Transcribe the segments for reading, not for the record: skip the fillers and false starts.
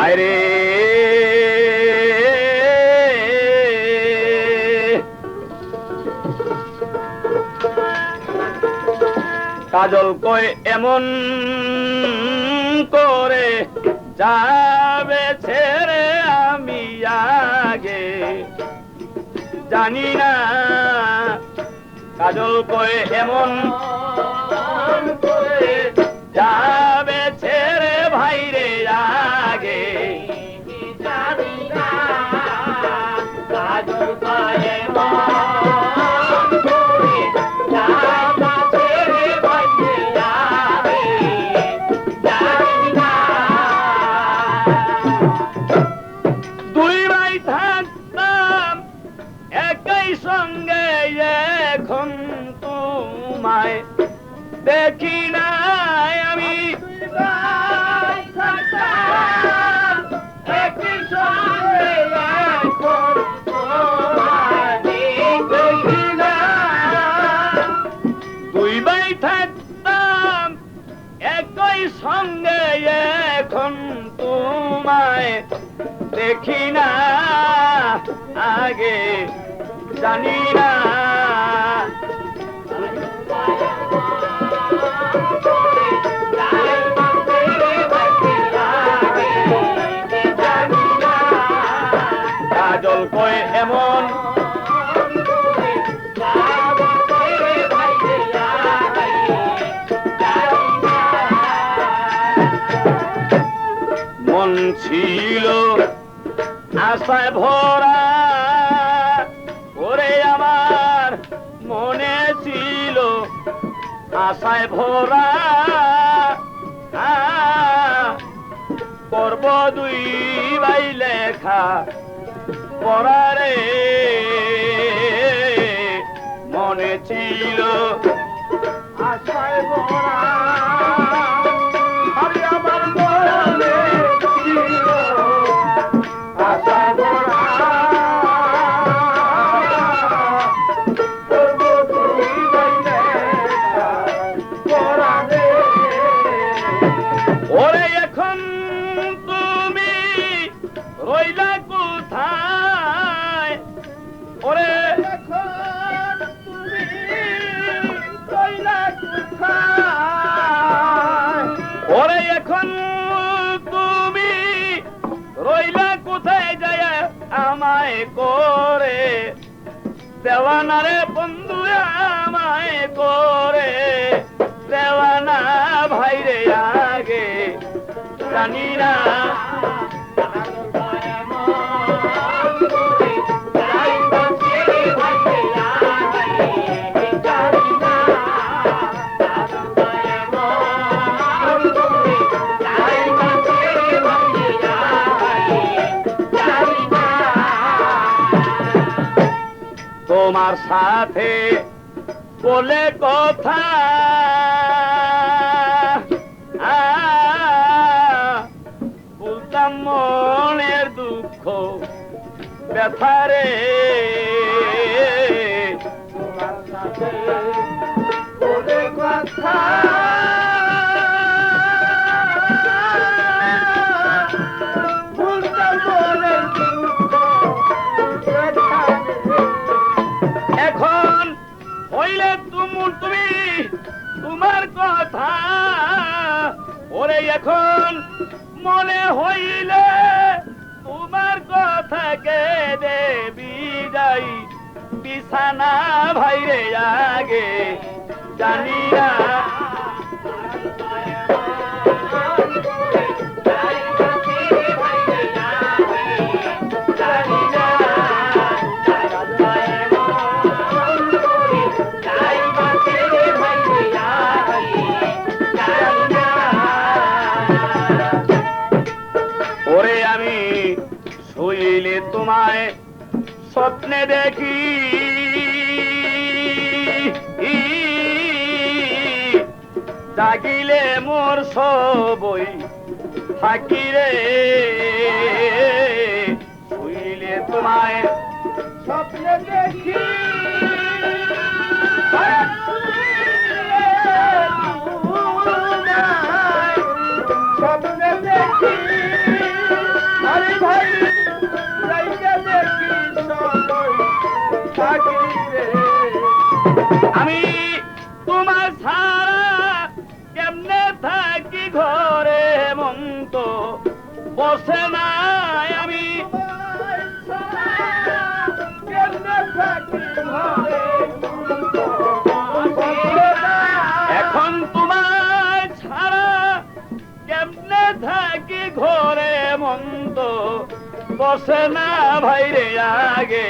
ভাইরে কাজল কই এমন করে যাবে ছেড়ে আমি আগে জানি না কাজল কই এমন করে যাবে ছেড়ে ভাইরে আগে জানি না কাজল কই এমন করে যাবে ছেড়ে ভাইরে আগে জানি না দুই ভাই থাকতাম একই সঙ্গে এখন তোমায় দেখি না আমি একই সঙ্গে এখন তোমায় দেখি না দুই ভাই থাকতাম একই সঙ্গে এখন তোমায় দেখি না আগে জানি না কাজল কই এমন মন ছিল আশায় ভরা ওরে আমার মনে ছিল আশায় ভরা করব দুই ভাই লেখা পড়ারে মনে ছিল আশায় ভরা আরে আমার মনে ছিল আশায় ভরা করব দুই ভাই লেখা পড়ারে ওরে এখন তুমি রইলা কোথায় ওরে এখন তুমি রইলা কোথায় ওরে এখন তুমি রইলা কোথায় যায় আমায় করে দেওয়ানা রে বন্ধু আমায় করে দেওয়ানা ভাইরে আগে জানি না তোমার সাথে বলে কথা বলতাম মনের দুঃখ ব্যথারে তোমার সাথে বলে কথা বলতাম মনের দুঃখ এখন হইলে তুমি তোমার কথা ওরে এখন মনে হইলে তোমার কথা কে দেবি যাই বিছানা ভাইরে আগে জানি না ওরে আমি শুইলে তোমায় স্বপ্নে দেখি জাগিলে মোর সবই থাকি রে শুইলে তোমায় স্বপ্নে দেখি স্বপ্নে দেখি বসে না আমি এখন তোমায় ছাড়া কেমনে থাকি ঘরে মন্দ বসে না ভাইরে আগে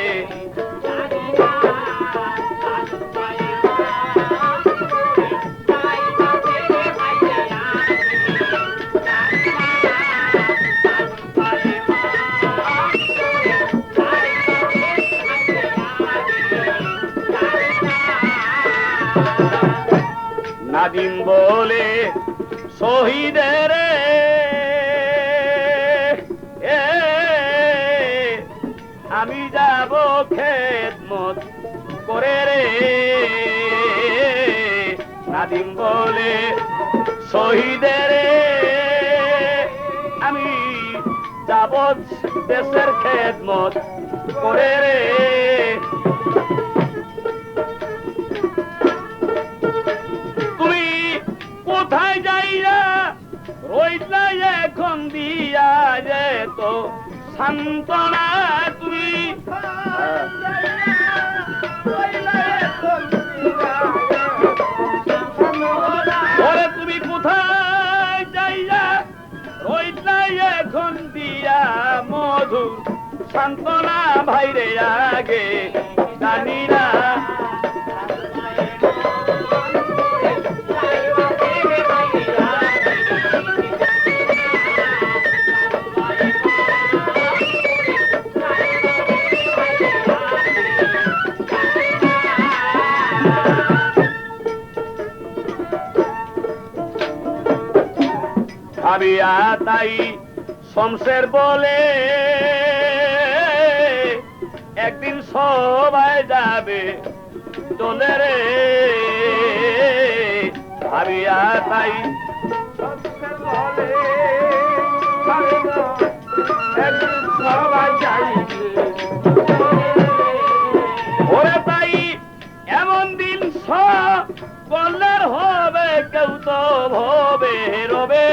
নাদিম বলে শহীদের আমি যাব খেদমত করে রে নাদিম বলে শহীদের আমি যাব দেশের খেদমত করে রে কোথায় যাইয়া রইলা এখন দিয়া যেত সান্ত্বনা তুমি ওরে তুমি কোথায় যাইয়া রইলা এখন দিয়া মধুর সান্ত্বনা ভাইরে আগে জানি না ভাবিয়া তাই শমশের বলে একদিন সবাই যাবে চলে রে ভাবিয়া তাই শমশের বলে একদিন সবাই যাইবে ওরে তাই এমন দিন সকলের হবে কেউ তো ভবে রবে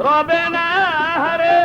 রবে না রে